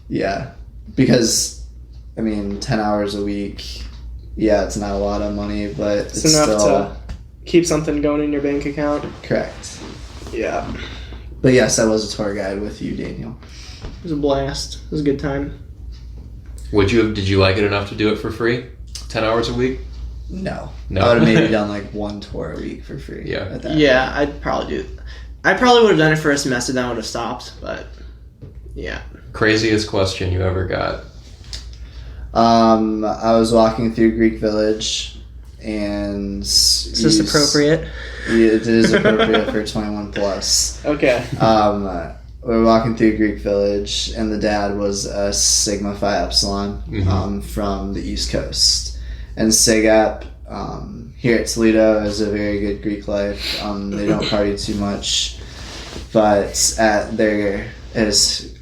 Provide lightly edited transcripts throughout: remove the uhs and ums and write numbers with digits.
Yeah. Because, 10 hours a week, it's not a lot of money, but it's enough still... to keep something going in your bank account. Correct. Yeah. But yes, I was a tour guide with you, Daniel. It was a blast. It was a good time. Did you like it enough to do it for free? 10 hours a week? No. No. I would have maybe done like one tour a week for free. Yeah. Yeah, I'd probably do it. I probably would have done it for a semester, then I would have stopped, but yeah. Craziest question you ever got? I was walking through Greek Village, and... Is this appropriate? It is appropriate for 21 plus. Okay. We were walking through Greek Village, and the dad was a Sigma Phi Epsilon from the East Coast. And SIGEP here at Toledo is a very good Greek life. They don't party too much, but at their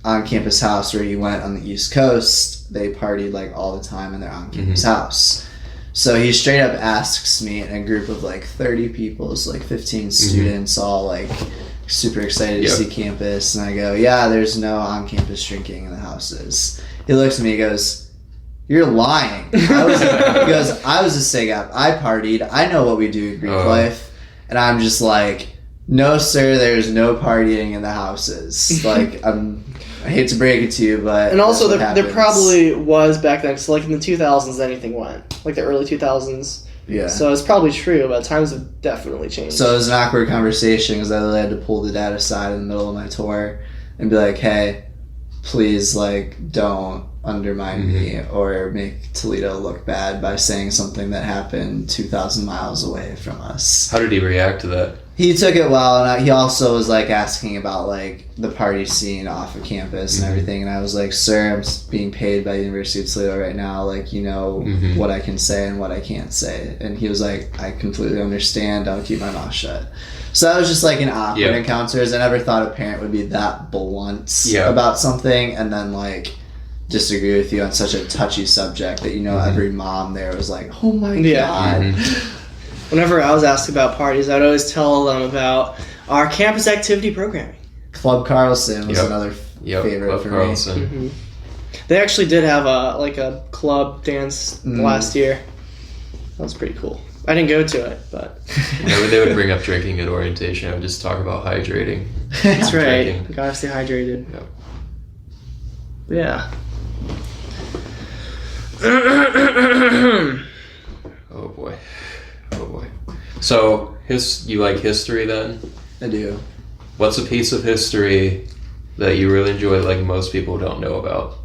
on-campus house where he went on the East Coast, they partied like all the time in their on-campus house. So he straight up asks me in a group of like 30 people, it's like 15 students, all like super excited to see campus, and I go, yeah, there's no on-campus drinking in the houses. He looks at me, he goes, you're lying. He goes, I was a SIGEP, I partied, I know what we do in Greek life, and I'm just like, no sir, there's no partying in the houses. Like, I hate to break it to you, but... And also, there probably was back then, so like in the 2000s, anything went. Like the early 2000s. Yeah. So it's probably true, but times have definitely changed. So it was an awkward conversation because I literally had to pull the dad aside in the middle of my tour and be like, hey, please, like, don't undermine me or make Toledo look bad by saying something that happened 2,000 miles away from us. How did he react to that? He took it well, and he also was, like, asking about, like, the party scene off of campus and everything, and I was like, sir, I'm being paid by the University of Toledo right now, like, you know what I can say and what I can't say, and he was like, I completely understand, I'll keep my mouth shut. So that was just, like, an awkward encounters. I never thought a parent would be that blunt about something, and then, like, disagree with you on such a touchy subject that, you know, every mom there was like, oh my God. Whenever I was asked about parties, I'd always tell them about our campus activity programming. Club Carlson was another favorite Club for Carlson. me. They actually did have a club dance last year. That was pretty cool. I didn't go to it, but... Whenever they would bring up drinking at orientation, I would just talk about hydrating. That's right. You gotta stay hydrated. Yep. Yeah. Oh boy. So, you like history then? I do. What's a piece of history that you really enjoy that like most people don't know about?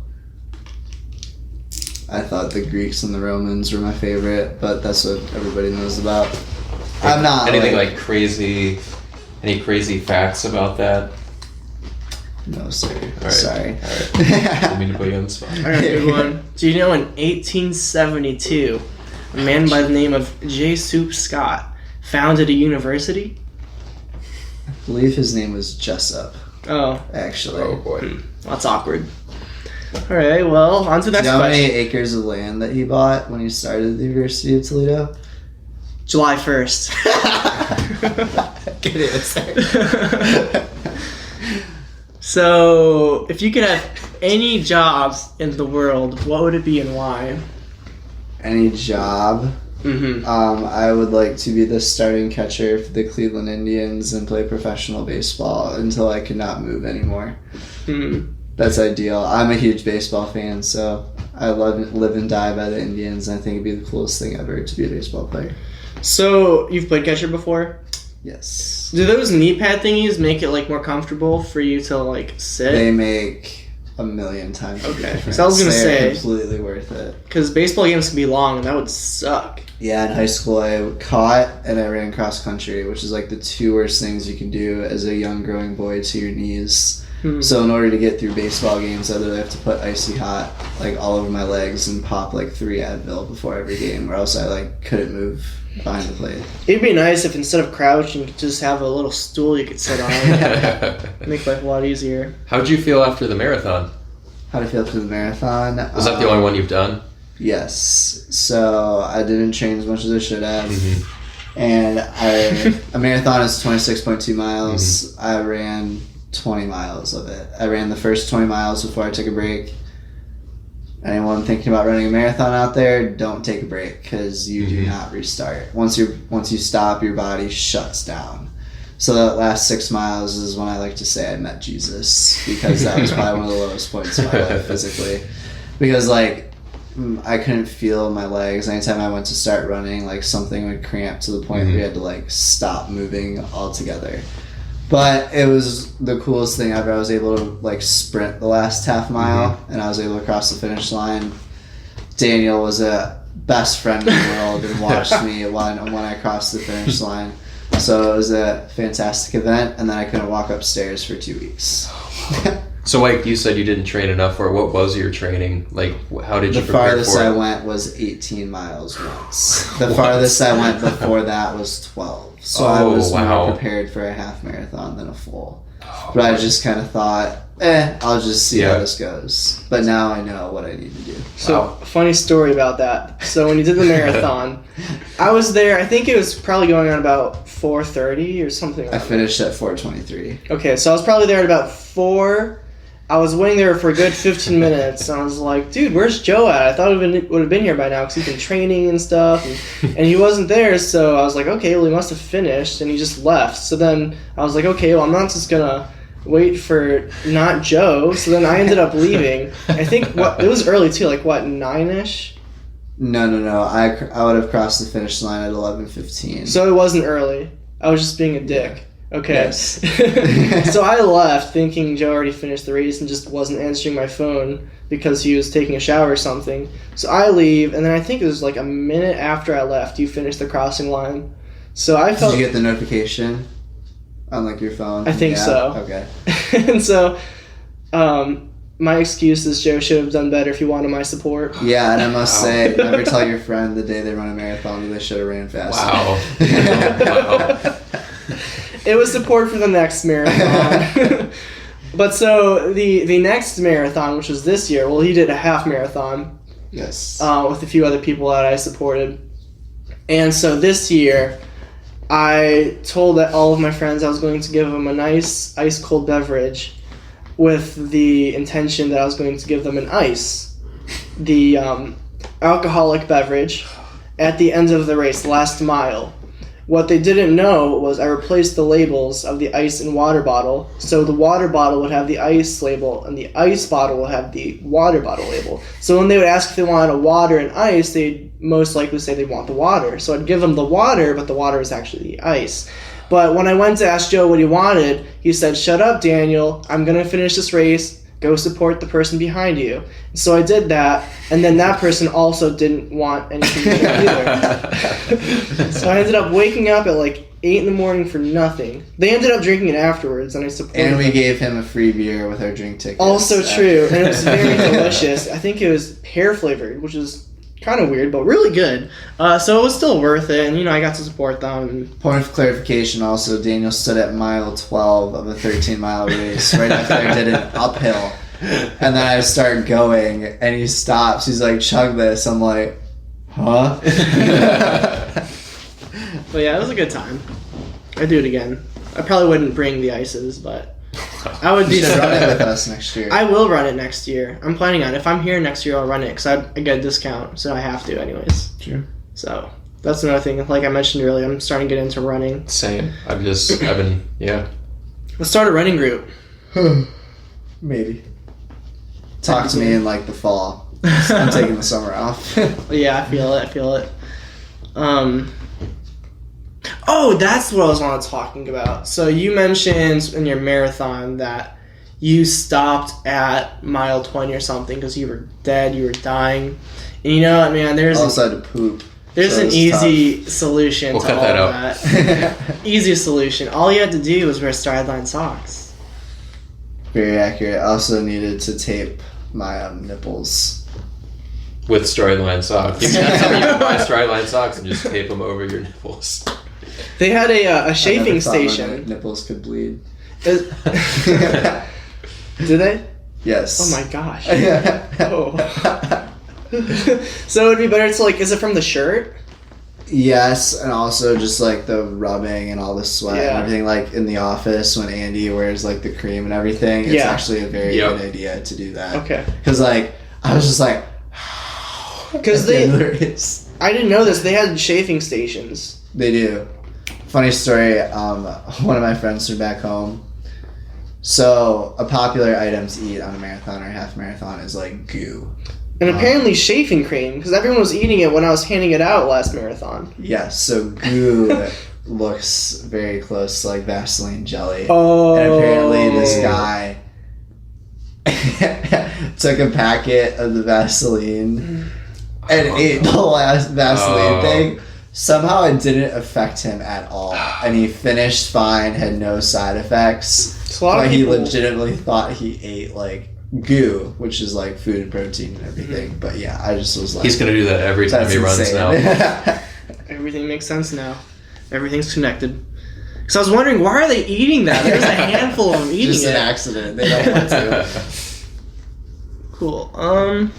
I thought the Greeks and the Romans were my favorite, but that's what everybody knows about. I'm not anything like crazy. Any crazy facts about that? No, sir. All right. Sorry. All right. Didn't mean to put you on the spot. I got a good one. Do you know in 1872, a man by the name of Joseph Scott founded a university? I believe his name was Jessup. Oh. Actually. Oh boy. That's awkward. Alright, well, on to the next question. Do you know how many acres of land that he bought when he started the University of Toledo? July 1st. Good answer. So, if you could have any jobs in the world, what would it be and why? Any job? I would like to be the starting catcher for the Cleveland Indians and play professional baseball until I could not move anymore. That's ideal. I'm a huge baseball fan, so I live and die by the Indians, and I think it'd be the coolest thing ever to be a baseball player. So, you've played catcher before? Yes. Do those knee pad thingies make it like more comfortable for you to like sit? They make a million times. Okay. So I was gonna say completely worth it. Because baseball games can be long, and that would suck. Yeah, in high school I caught and I ran cross country, which is like the two worst things you can do as a young growing boy to your knees. So in order to get through baseball games, I literally have to put icy hot like all over my legs and pop like 3 Advil before every game, or else I like couldn't move behind the plate. It'd be nice if instead of crouching, you could just have a little stool you could sit on. Make life a lot easier. How'd you feel after the marathon? How to feel after the marathon? Was that the only one you've done? Yes. So I didn't train as much as I should have. And a marathon is 26.2 miles. I ran 20 miles of it. I ran the first 20 miles before I took a break, anyone thinking about running a marathon out there, don't take a break because you do not restart. Once you stop, your body shuts down. So that last 6 miles is when I like to say I met Jesus, because that was probably one of the lowest points in my life physically. Because like I couldn't feel my legs. Anytime I went to start running, like something would cramp to the point where we had to like stop moving altogether. But it was the coolest thing ever. I was able to like sprint the last half mile, and I was able to cross the finish line. Daniel was a best friend in the world and watched me when I crossed the finish line. So it was a fantastic event, and then I couldn't walk upstairs for 2 weeks. So like you said, you didn't train enough for it. What was your training? Like, how did you prepare for it? The farthest I went was 18 miles once. The farthest I went before that was 12. So I was more prepared for a half marathon than a full. But I just kind of thought, I'll just see how this goes. But now I know what I need to do. So, funny story about that. So when you did the marathon, I was there, I think it was probably going on about 4:30 or something like that. I finished at 4:23. Okay, so I was probably there at about 4. I was waiting there for a good 15 minutes, and I was like, dude, where's Joe at? I thought he would have been here by now because he's been training and stuff, and he wasn't there, so I was like, okay, well, he must have finished, and he just left. So then I was like, okay, well, I'm not just going to wait for not Joe, so then I ended up leaving. I think it was early, too, like, 9-ish? No. I would have crossed the finish line at 11:15. So it wasn't early. I was just being a dick. Yeah. Okay. Yes. So I left thinking Joe already finished the race and just wasn't answering my phone because he was taking a shower or something. So I leave, and then I think it was like a minute after I left, you finished the crossing line. So I felt... Did you get the notification on like your phone? I think so. Okay. And so my excuse is Joe should have done better if he wanted my support. Yeah, and I must say, never tell your friend the day they run a marathon that they should have ran faster. Wow. It was support for the next marathon. But so the next marathon, which was this year, well, he did a half marathon. Yes. With a few other people that I supported. And so this year, I told all of my friends I was going to give them a nice ice-cold beverage with the intention that I was going to give them an ice, the alcoholic beverage, at the end of the race, last mile. What they didn't know was I replaced the labels of the ice and water bottle, so the water bottle would have the ice label and the ice bottle would have the water bottle label. So when they would ask if they wanted a water and ice, they'd most likely say they want the water. So I'd give them the water, but the water was actually the ice. But when I went to ask Joe what he wanted, he said, "Shut up, Daniel. I'm going to finish this race. Go support the person behind you." So I did that, and then that person also didn't want anything either. So I ended up waking up at like 8 in the morning for nothing. They ended up drinking it afterwards, and I supported And we them. gave him a free beer with our drink ticket. Also true, and it was very delicious. I think it was pear flavored, which is kind of weird, but really good. So it was still worth it, and I got to support them. Point of clarification also, Daniel stood at mile 12 of a 13-mile race right after I did an uphill. And then I start going, and he stops. He's like, "Chug this." I'm like, "Huh?" But yeah, it was a good time. I'd do it again. I probably wouldn't bring the ices, but I would do You should run it that. with us next year. I will run it next year. I'm planning on it. If I'm here next year, I'll run it because I get a discount, so I have to anyways. True. So that's another thing. Like I mentioned earlier, I'm starting to get into running. Same. I've been, Let's start a running group. Maybe. Talk to me in like the fall. I'm taking the summer off. Yeah, I feel it. Oh, that's what I was talking about. So you mentioned in your marathon that you stopped at mile 20 or something because you were dead, you were dying. And you know what, man, I also had to poop. There's so an easy solution We'll to cut all that of out. that. Easy solution. All you had to do was wear StrideLine Socks. Very accurate. I also needed to tape my nipples. with StrideLine Socks. You can buy StrideLine Socks and just tape them over your nipples. They had a shaving I never thought my station. nipples could bleed. Did they? Yes. Oh my gosh. Oh. So it would be better to is it from the shirt? Yes, and also just the rubbing and all the sweat and everything, in the office when Andy wears the cream and everything. It's actually a very good idea to do that. Okay. Because I was just Because I didn't know this. They had chafing stations. They do. Funny story. One of my friends from back home. So a popular item to eat on a marathon or half marathon is like goo. And apparently shaving cream, because everyone was eating it when I was handing it out last marathon. Yes, so goo looks very close to like Vaseline jelly. Oh. And apparently this guy took a packet of the Vaseline and ate the last Vaseline thing. Somehow it didn't affect him at all. And he finished fine, had no side effects. But he legitimately thought he ate like goo, which is like food and protein and everything. But yeah, I just was like, he's gonna do that every time he runs now. Everything makes sense now. Everything's connected. So I was wondering, why are they eating that? There's a handful of them eating just it. Just an accident. They don't want to. Cool.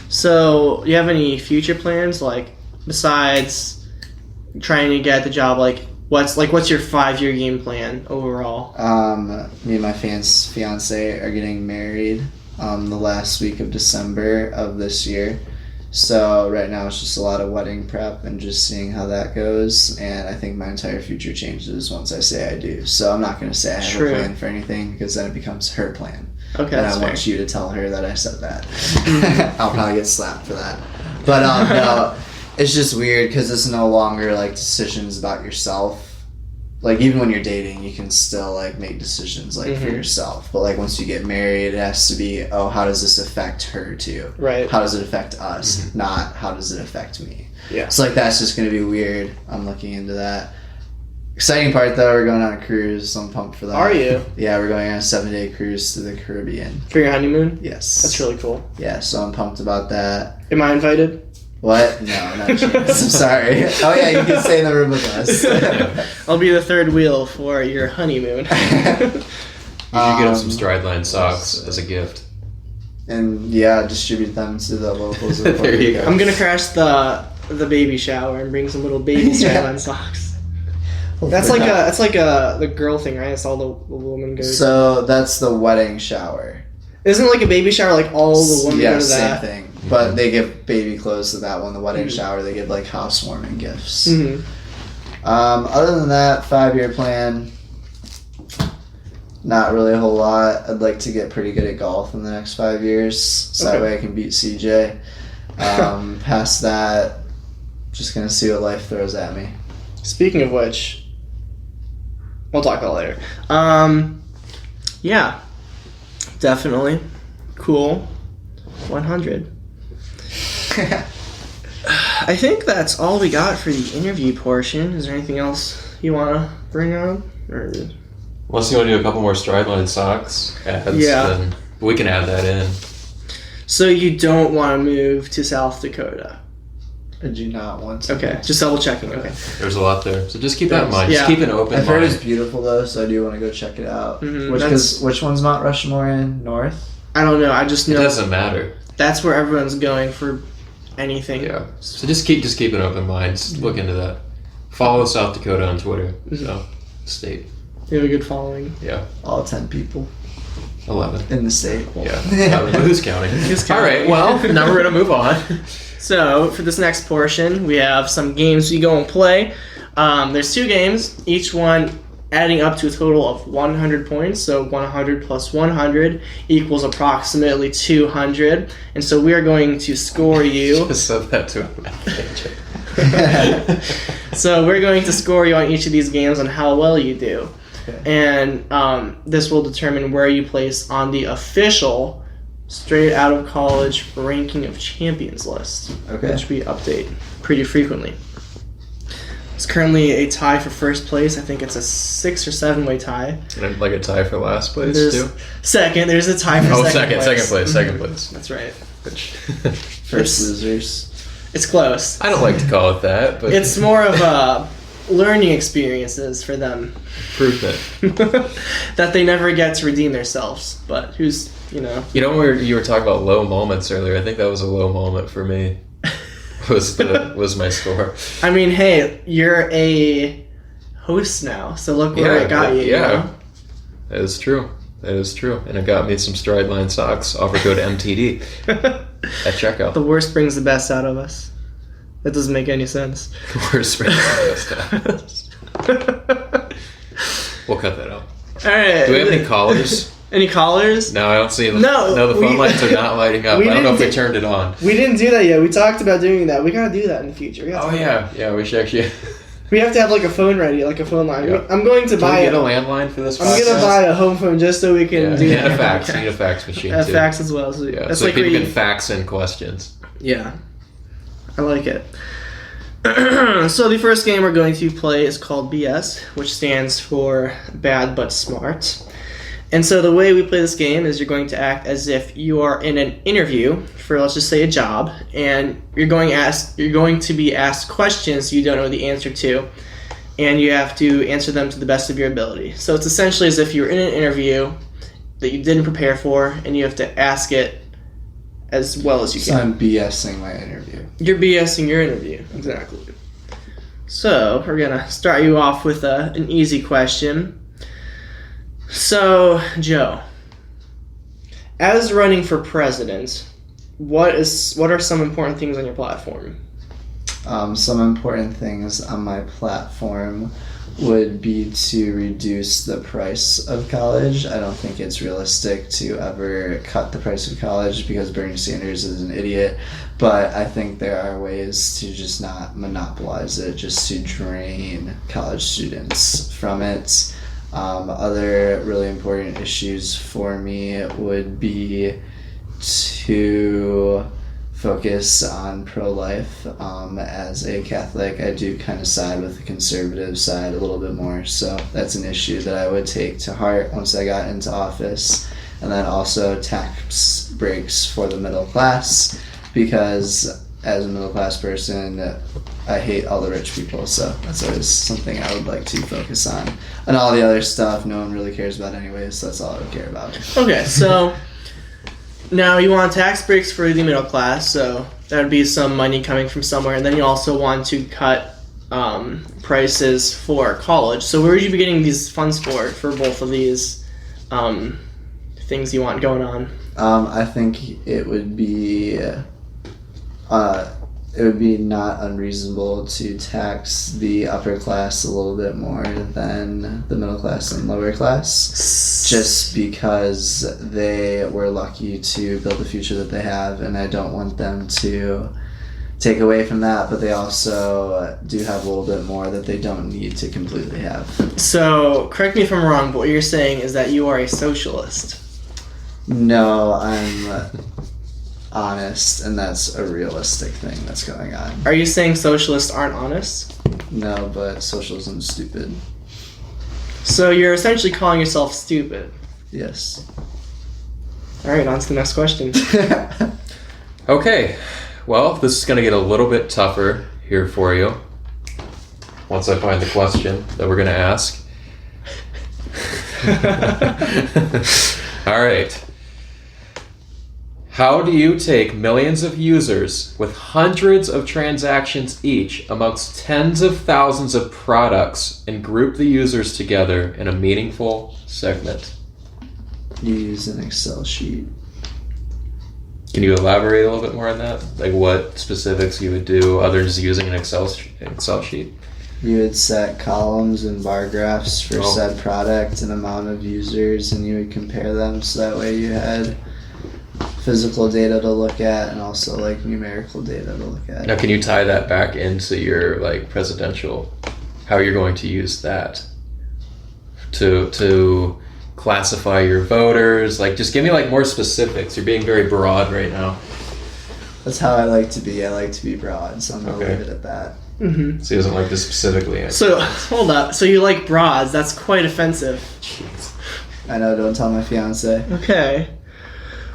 So you have any future plans, like besides trying to get the job? Like, what's your 5-year game plan overall? Me and my fiance are getting married the last week of December of this year. So right now it's just a lot of wedding prep and just seeing how that goes. And I think my entire future changes once I say I do. So I'm not going to say I have a plan for anything because then it becomes her plan. Okay, and I want you to tell her that I said that. I'll probably get slapped for that. But no, it's just weird because it's no longer like decisions about yourself. Like even when you're dating, you can still like make decisions like for yourself. But like once you get married, it has to be, oh, how does this affect her too? Right. How does it affect us? Not how does it affect me? Yeah. So like that's just gonna be weird. I'm looking into that. Exciting part though, we're going on a cruise, so I'm pumped for that. Are you? Yeah, we're going on a 7-day cruise to the Caribbean. For your honeymoon? Yes. That's really cool. Yeah, so I'm pumped about that. Am I invited? What? No, not a chance. I'm sorry. Oh yeah, you can stay in the room with us. I'll be the third wheel for your honeymoon. You should get him some StrideLine socks as a gift. And yeah, distribute them to the locals. There you go. I'm gonna crash the baby shower and bring some little baby StrideLine socks. That's like the girl thing, right? It's all the woman goes. So that's the wedding shower. Isn't it like a baby shower? Like all the women go to that. Same thing. But they give baby clothes to that one. The wedding shower, they give like housewarming gifts. Other than that, 5-year plan. Not really a whole lot. I'd like to get pretty good at golf in the next 5 years, so that way I can beat CJ. Past that, just gonna see what life throws at me. Speaking of which, we'll talk about it later. Yeah, definitely. Cool. 100. I think that's all we got for the interview portion. Is there anything else you want to bring up? Or... Unless you want to do a couple more StrideLine Socks ads, then we can add that in. So you don't want to move to South Dakota? I do not want to. Okay, just double checking. Okay. There's a lot there, so just keep that in mind. Just keep an open mind. I've heard it's beautiful though, so I do want to go check it out. Which one's Mount Rushmore in? North? I don't know. I just know it doesn't matter. That's where everyone's going for anything. Yeah. So just keep an open mind. Just look into that. Follow South Dakota on Twitter. So state. You have a good following. Yeah. All 10 people. 11 in the state. Yeah. Who's counting? All right. Well, now we're gonna move on. So for this next portion, we have some games we go and play. There's 2 games, each one adding up to a total of 100 points. So 100 plus 100 equals approximately 200. And so we are going to score you. Just said that to him. So we're going to score you on each of these games on how well you do. Okay. And this will determine where you place on the official Straight Out of College ranking of champions list, which we update pretty frequently. It's currently a tie for first place. I think it's a 6 or 7-way tie. And like a tie for last place too. Second, there's a tie for second place. Second place. That's right. First losers. It's close. I don't like to call it that, but it's more of learning experiences for them. Proof that that they never get to redeem themselves. But who's you were talking about low moments earlier. I think that was a low moment for me. was my score. I mean, hey, you're a host now, so look where it got you. Yeah, that is true. That is true. And it got me some StrideLine Socks. Offer code MTD at checkout. The worst brings the best out of us. That doesn't make any sense. Worst brings the best out of us. We'll cut that out. All right. Do we have any callers? Any callers? No, I don't see them. No, the phone lines are not lighting up. I don't know if we turned it on. We didn't do that yet. We talked about doing that. We gotta do that in the future. Oh, yeah. Yeah, we should actually... We have to have like a phone ready, like a phone line. Yeah. I'm going to buy. Can we get a landline for this podcast? I'm gonna buy a home phone just so we can do that. And a fax. You need a fax machine too. A fax as well. So, Yeah, that's so like people can fax in questions. Yeah, I like it. So the first game we're going to play is called BS, which stands for Bad But Smart. And so the way we play this game is you're going to act as if you are in an interview for, let's just say, a job, and you're going to be asked questions you don't know the answer to, and you have to answer them to the best of your ability. So it's essentially as if you're in an interview that you didn't prepare for, and you have to ask it as well as you can. So I'm BSing my interview. You're BSing your interview, exactly. So we're gonna start you off with an easy question. So, Joe, as running for president, what are some important things on your platform? Some important things on my platform would be to reduce the price of college. I don't think it's realistic to ever cut the price of college because Bernie Sanders is an idiot, but I think there are ways to just not monopolize it, just to drain college students from it. Other really important issues for me would be to focus on pro-life. As a Catholic, I do kind of side with the conservative side a little bit more, so that's an issue that I would take to heart once I got into office. And then also tax breaks for the middle class, because as a middle class person, I hate all the rich people, so that's always something I would like to focus on. And all the other stuff no one really cares about anyways, so that's all I would care about. Okay, so now you want tax breaks for the middle class, so that would be some money coming from somewhere, and then you also want to cut prices for college. So where would you be getting these funds for both of these things you want going on? I think it would be not unreasonable to tax the upper class a little bit more than the middle class and lower class, just because they were lucky to build the future that they have, and I don't want them to take away from that, but they also do have a little bit more that they don't need to completely have. So, correct me if I'm wrong, but what you're saying is that you are a socialist. No, I'm honest, and that's a realistic thing that's going on. Are you saying socialists aren't honest? No, but socialism's stupid. So you're essentially calling yourself stupid. Yes. Alright, on to the next question. Okay, well, this is going to get a little bit tougher here for you once I find the question that we're going to ask. All right. How do you take millions of users with hundreds of transactions each amongst tens of thousands of products and group the users together in a meaningful segment? You use an Excel sheet. Can you elaborate a little bit more on that? Like what specifics you would do other than just using an Excel sheet? You would set columns and bar graphs for said product and amount of users, and you would compare them so that way you had physical data to look at and also like numerical data to look at. Now, can you tie that back into your like presidential, how you're going to use that to classify your voters? Like, just give me like more specifics. You're being very broad right now. That's how I like to be. I like to be broad, so I'm gonna leave it at that. Mm-hmm. So he doesn't like this specifically. So hold up. So you like broads? That's quite offensive. Jeez. I know. Don't tell my fiance. Okay.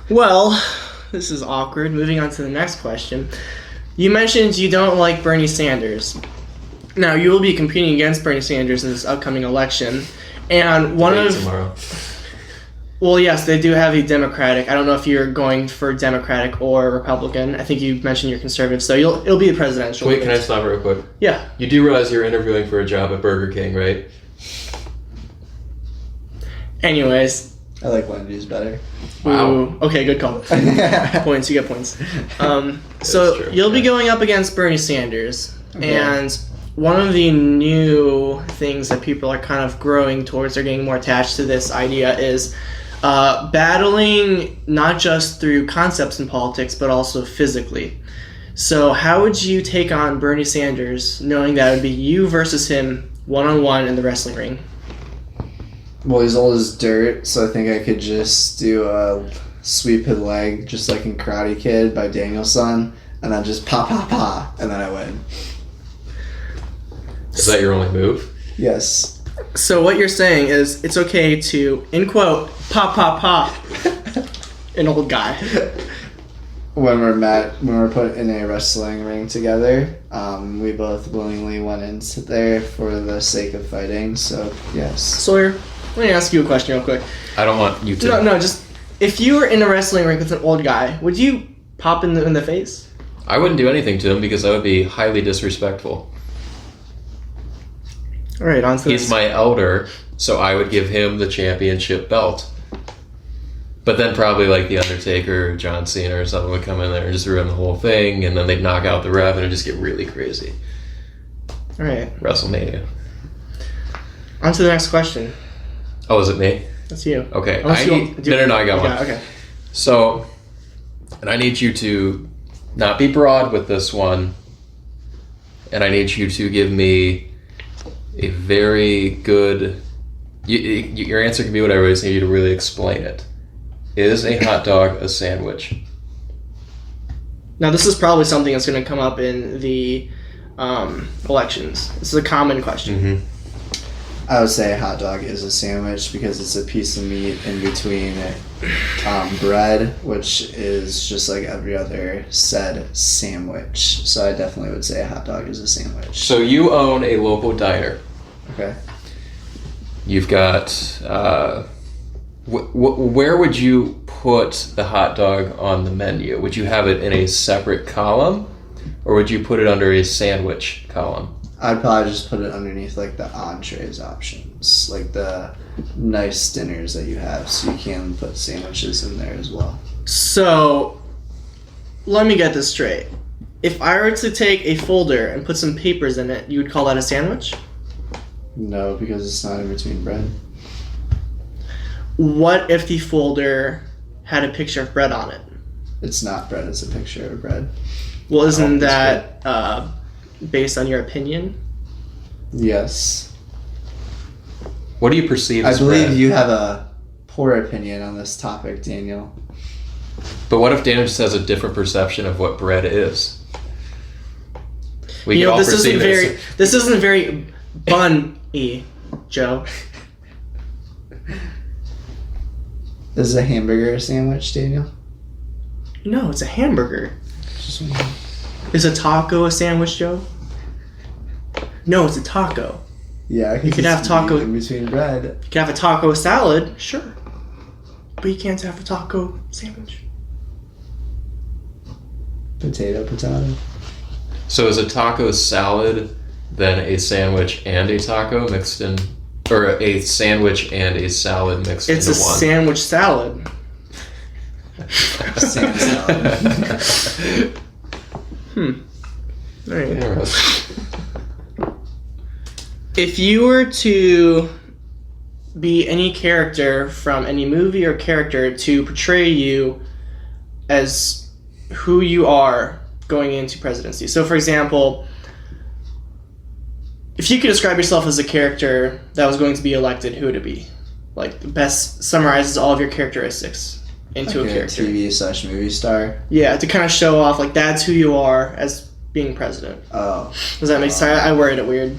Well, this is awkward. Moving on to the next question. You mentioned you don't like Bernie Sanders. Now, you will be competing against Bernie Sanders in this upcoming election. And Tomorrow. Well, yes, they do have a Democratic. I don't know if you're going for Democratic or Republican. I think you mentioned you're conservative, so it'll be a presidential. Wait, can I stop real quick? Yeah. You do realize you're interviewing for a job at Burger King, right? Anyways, I like Wendy's better. Wow. Ooh, okay, good call. Points, you get points. So true, you'll be yeah. going up against Bernie Sanders, Okay. and one of the new things that people are kind of growing towards, or getting more attached to this idea, is battling not just through concepts in politics, but also physically. So how would you take on Bernie Sanders, knowing that it would be you versus him, one-on-one in the wrestling ring? Well, he's old as dirt, so I think I could just do a sweep his leg, just like in Karate Kid by Danielson, and then just pa pa pa, and then I win. Is that your only move? Yes. So what you're saying is it's okay to, in quote, pop, pop, pop, an old guy. When we're put in a wrestling ring together, we both willingly went into there for the sake of fighting. So yes. Sawyer, let me ask you a question real quick. I don't want you to. No, just if you were in a wrestling ring with an old guy, would you pop in the face? I wouldn't do anything to him because that would be highly disrespectful. All right, on to He's this. my elder, so I would give him the championship belt. But then probably like The Undertaker or John Cena or something would come in there and just ruin the whole thing, and then they'd knock out the ref and it'd just get really crazy. All right, WrestleMania. on to the next question. Oh, is it me? That's you. Okay. Unless you want- No, I got you one. Okay. So, and I need you to not be broad with this one, and I need you to give me a very good... your answer can be whatever, I just need you to really explain it. Is a hot dog a sandwich? Now this is probably something that's going to come up in the elections. This is a common question. Mm-hmm. I would say a hot dog is a sandwich because it's a piece of meat in between bread, which is just like every other said sandwich. So I definitely would say a hot dog is a sandwich. So you own a local diner. Okay. You've got... where would you put the hot dog on the menu? Would you have it in a separate column, or would you put it under a sandwich column? I'd probably just put it underneath like the entrees options, like the nice dinners that you have, so you can put sandwiches in there as well. So, let me get this straight. If I were to take a folder and put some papers in it, you would call that a sandwich? No, because it's not in between bread. What if the folder had a picture of bread on it? It's not bread, it's a picture of bread. Well, isn't Oh, that based on your opinion? Yes. What do you perceive I as believe bread? you have a poor opinion on this topic, Daniel. But what if Daniel just has a different perception of what bread is? We You can know, all this isn't perceive it. this isn't very bun-y, Joe. Is a hamburger a sandwich, Daniel? No, it's a hamburger. Just wondering. Is a taco a sandwich, Joe? No, it's a taco. Yeah, You could have taco- in between bread. You can have a taco salad, sure. But you can't have a taco sandwich. Potato. So is a taco salad then a sandwich and a taco mixed in, or a sandwich and a salad mixed It's into a one? sandwich salad. Sand salad. All right. Interesting. If you were to be any character from any movie or character to portray you as who you are going into presidency. So, for example, if you could describe yourself as a character that was going to be elected, who would it be? Like, the best summarizes all of your characteristics into a character. TV/movie star. Yeah, to kind of show off, like, that's who you are as being president. Oh. Does that make sense? I worded it weird.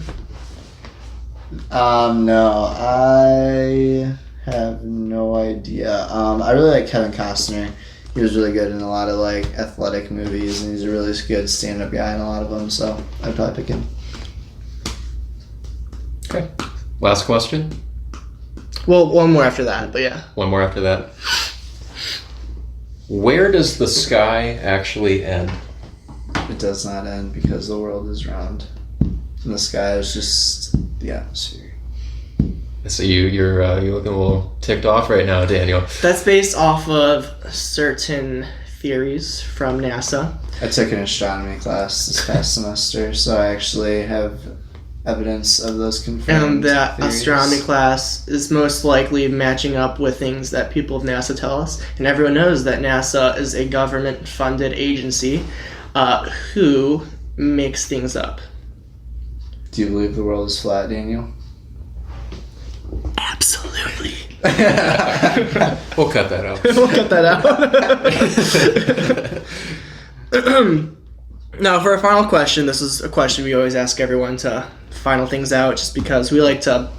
No, I have no idea. I really like Kevin Costner. He was really good in a lot of like athletic movies, and he's a really good stand-up guy in a lot of them. So I'd probably pick him. Okay. Last question. Well, one more after that, but yeah. One more after that. Where does the sky actually end? It does not end because the world is round, and the sky is just the atmosphere. So you're looking a little ticked off right now, Daniel. That's based off of certain theories from NASA. I took an astronomy class this past semester, so I actually have evidence of those confirmed And that theories. astronomy class is most likely matching up with things that people of NASA tell us. And everyone knows that NASA is a government-funded agency who makes things up. Do you believe the world is flat, Daniel? Absolutely. We'll cut that out. We'll cut that out. Now, for our final question, this is a question we always ask everyone to final things out, just because we like to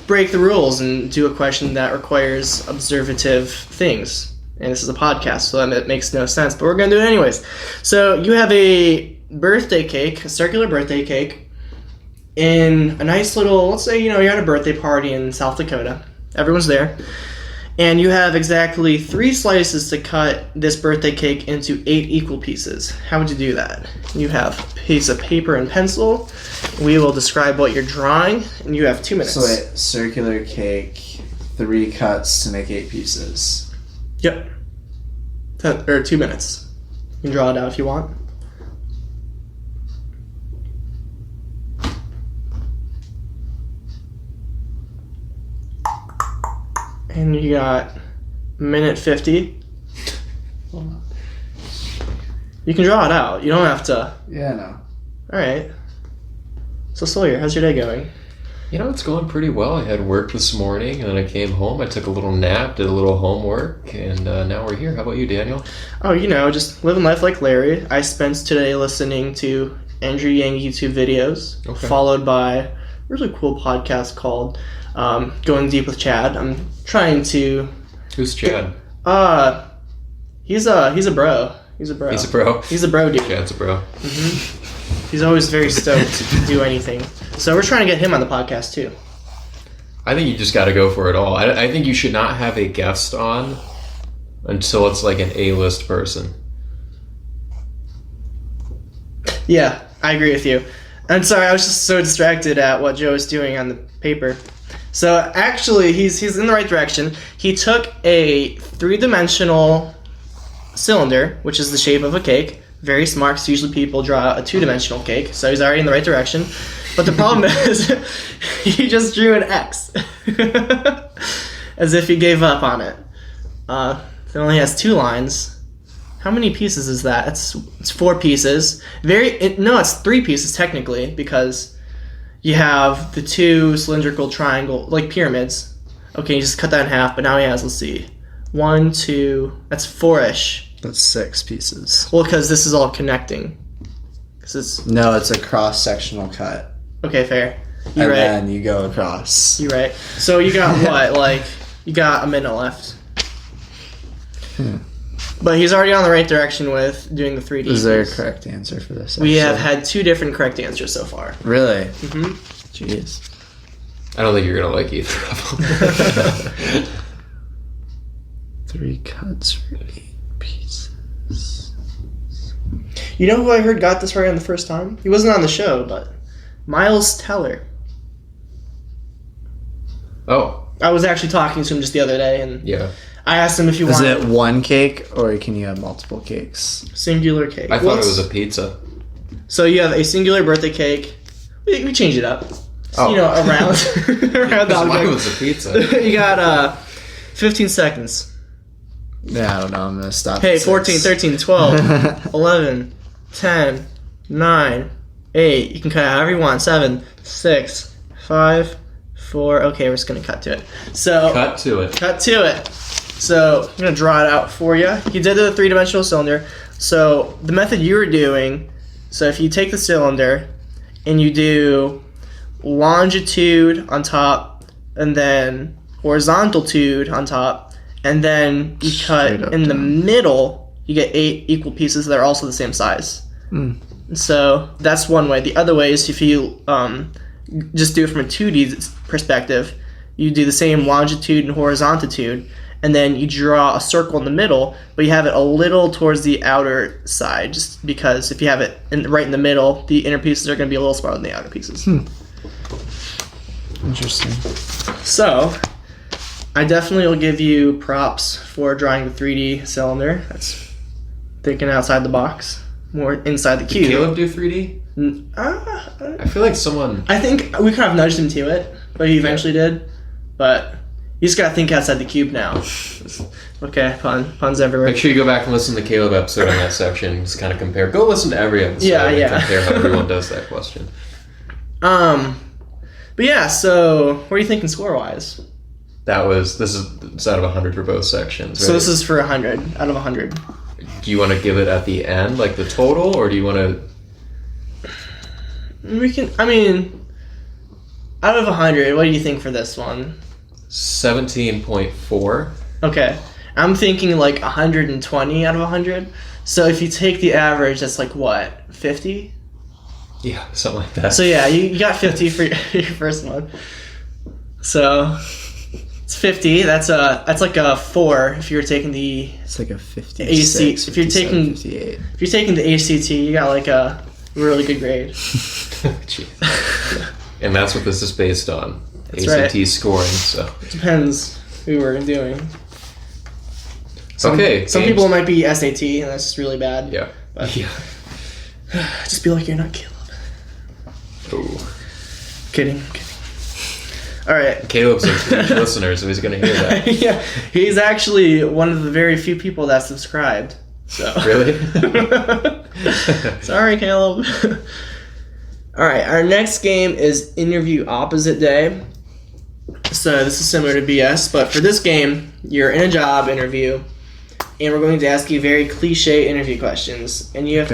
break the rules and do a question that requires observative things. And this is a podcast, so that makes no sense, but we're going to do it anyways. So you have a birthday cake, a circular birthday cake, in a nice little, let's say, you're at a birthday party in South Dakota. Everyone's there. And you have exactly 3 slices to cut this birthday cake into 8 equal pieces. How would you do that? You have a piece of paper and pencil. We will describe what you're drawing, and you have 2 minutes. So wait, circular cake, 3 cuts to make 8 pieces. Yep. Or 2 minutes. You can draw it out if you want. And you got minute 50. You can draw it out. You don't have to. Yeah, no. Alright. So Sawyer, how's your day going? It's going pretty well. I had work this morning, and then I came home. I took a little nap, did a little homework, and now we're here. How about you, Daniel? Oh, just living life like Larry. I spent today listening to Andrew Yang YouTube videos, followed by a really cool podcast called Going Deep with Chad. I'm trying to... Who's Chad? He's a bro. He's a bro. He's a bro. He's a bro dude. Chad's a bro. Mm-hmm. He's always very stoked to do anything. So we're trying to get him on the podcast too. I think you just got to go for it all. I think you should not have a guest on until it's like an A-list person. Yeah, I agree with you. I'm sorry, I was just so distracted at what Joe was doing on the paper. So actually, he's in the right direction. He took a 3-dimensional cylinder, which is the shape of a cake. Very smart, because usually people draw a 2-dimensional cake, so he's already in the right direction. But the problem is, he just drew an X. As if he gave up on it. It only has 2 lines. How many pieces is that? It's 4 pieces. It's 3 pieces technically, because you have the 2 cylindrical triangle, like pyramids. Okay, you just cut that in half, but now he has, let's see, 1, 2, that's 4-ish. That's 6 pieces. Well, because this is all connecting. No, it's a cross-sectional cut. Okay, fair. You're right. And then you go across. You're right. So you got what? You got a minute left. But he's already on the right direction with doing the 3D. Is there a correct answer for this? We have had 2 different correct answers so far. Really? Mm-hmm. Jeez. I don't think you're going to like either of them. 3 cuts for 8 pieces. You know who I heard got this right on the first time? He wasn't on the show, but Miles Teller. Oh. I was actually talking to him just the other day, and Yeah. I asked him if he Is wanted it one cake, or can you have multiple cakes? singular cake. I thought it was a pizza. So you have a singular birthday cake. We change it up. Oh. Around around the Mine object. was a pizza. You got 15 seconds. Yeah, I don't know. I'm going to stop. Hey, at 14, 6. 13, 12, 11, 10, 9, 8. You can cut however you want. 7, 6, 5, 4. Okay, we're just going to cut to it. So Cut to it. Cut to it. So I'm going to draw it out for you. You did the 3-dimensional cylinder. So the method you were doing, so if you take the cylinder and you do longitude on top and then horizontalitude on top, and then you cut in the middle, you get 8 equal pieces that are also the same size. So that's one way. The other way is if you just do it from a 2D perspective, you do the same longitude and horizontalitude, and then you draw a circle in the middle, but you have it a little towards the outer side, just because if you have it right in the middle, the inner pieces are going to be a little smaller than the outer pieces. Interesting. So, I definitely will give you props for drawing the 3D cylinder. That's thinking outside the box, more inside the cube. Did Caleb do 3D? I feel like someone... I think we kind of nudged him to it, but he eventually did. But you just gotta think outside the cube now. Okay, puns everywhere. Make sure you go back and listen to the Caleb episode on that section. Just kind of compare. Go listen to every episode and compare how everyone does that question. But yeah, so what are you thinking score-wise? This is out of 100 for both sections, right? So this is for 100, out of 100. Do you want to give it at the end, like the total, or do you want to... Out of 100, what do you think for this one? 17.4. Okay. I'm thinking like 120 out of 100. So if you take the average, that's like what, 50? Yeah, something like that. So yeah, you got 50 for your first one. So it's 50. That's like a 4 if you're taking the... It's like a 56, AC. If you're taking 58. If you're taking the ACT, you got like a really good grade. Jeez. And that's what this is based on. That's ACT right. scoring, so. Depends who we're doing. Some people might be SAT, and that's just really bad. Yeah. But Yeah. just be like, you're not Caleb. Oh. Kidding. All right. Caleb's a huge listener, so he's going to hear that. Yeah, he's actually one of the very few people that subscribed. So. Really? Sorry, Caleb. All right, our next game is Interview Opposite Day. So this is similar to BS, but for this game, you're in a job interview, and we're going to ask you very cliche interview questions, and you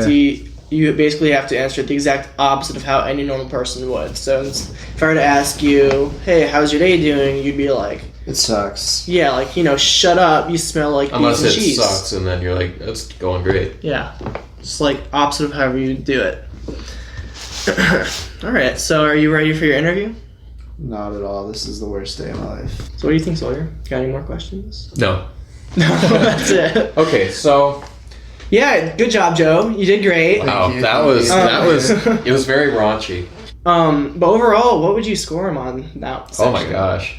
basically have to answer the exact opposite of how any normal person would. So if I were to ask you, hey, how's your day doing? You'd be like, It sucks. yeah, like, shut up, you smell like Unless beef it and cheese. sucks, and then you're like, that's going great. Yeah, just like opposite of however you do it. All right, so are you ready for your interview? Not at all. This is the worst day of my life. So what do you think, Sawyer? Got any more questions? No. No, that's it. Okay, so... Yeah, good job, Joe. You did great. Wow, you. that was it was very raunchy. But overall, what would you score him on that section? Oh my gosh.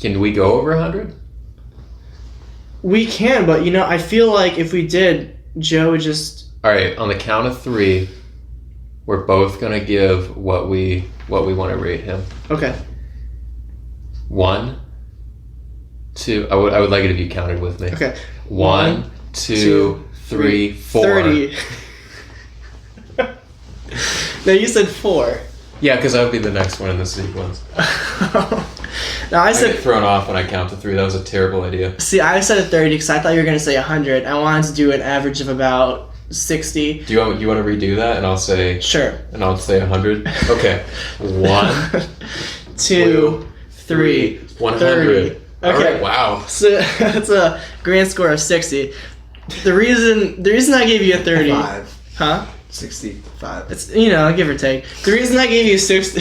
Can we go over 100? We can, but I feel like if we did, Joe would just... Alright, on the count of 3, we're both gonna give what we want to rate him. Okay. 1, 2. I would like it if you counted with me. Okay. 1, 2, 3, 4. 30. No, you said 4. Yeah, because that would be the next one in the sequence. Now I said... get thrown off when I count to 3. That was a terrible idea. See, I said 30 because I thought you were going to say 100. I wanted to do an average of about 60. Do you want to redo that? And I'll say... Sure. And I'll say 100? Okay. 1, 2, 3, 100. 30. Okay. All right, wow. So that's a grand score of 60. The reason I gave you a 30... 5. Huh? 65. It's, give or take. The reason I gave you 60...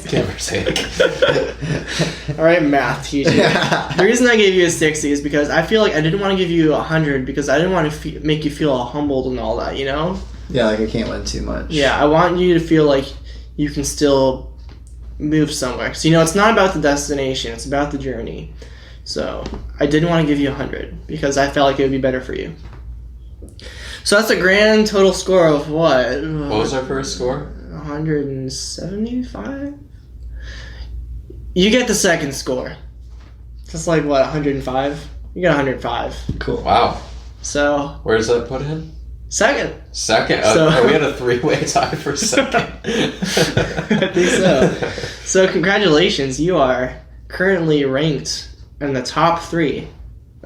Give or take. All right, math teacher. The reason I gave you a 60 is because I feel like I didn't want to give you 100 because I didn't want to make you feel all humbled and all that, Yeah, like I can't win too much. Yeah, I want you to feel like you can still move somewhere. So, it's not about the destination. It's about the journey. So, I didn't want to give you 100 because I felt like it would be better for you. So, that's a grand total score of what? What was our first score? 175? You get the second score. That's like, what, 105? You got 105. Cool. Wow. So... Where does that put him? Second. Second? So, we had a 3-way tie for second. I think so. So congratulations, you are currently ranked in the top 3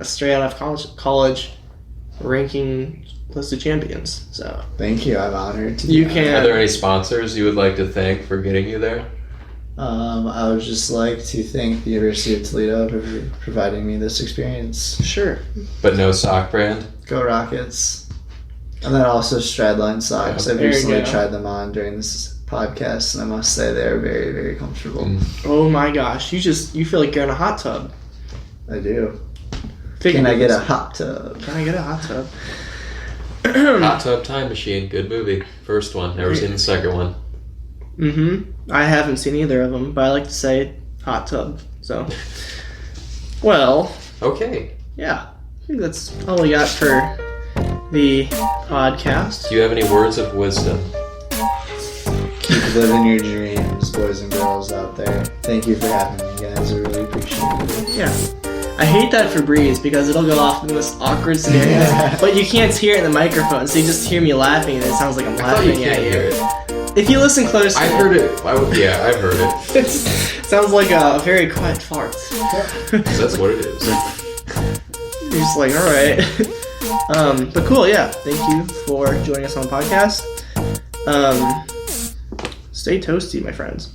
straight out of college ranking list of champions. So thank you. I'm honored to you be can. Are there any sponsors you would like to thank for getting you there? I would just like to thank the University of Toledo for providing me this experience. Sure. But no sock brand? Go Rockets. And then also StrideLine Socks. Yeah, I've there you recently go. tried them on during this podcast, and I must say they're very, very comfortable. Oh my gosh, you feel like you're in a hot tub. I do. Can I get a hot tub? Can I get a hot tub? Hot Tub Time Machine, good movie. First one, never seen the second one. I haven't seen either of them, but I like to say hot tub. So, well, Okay. yeah, I think that's all we got for the podcast. Do you have any words of wisdom? Keep living your dreams, boys and girls out there. Thank you for having me, guys. I really appreciate it. Yeah. I hate that for Breeze because it'll go off in this awkward scenario, but you can't hear it in the microphone, so you just hear me laughing and it sounds like I'm I thought you laughing can't at hear you. it. If you listen closely, I heard it. Yeah, I've heard it. it sounds like a very quiet fart. That's what it is. You're just like, alright. But cool, yeah. Thank you for joining us on the podcast. Stay toasty, my friends.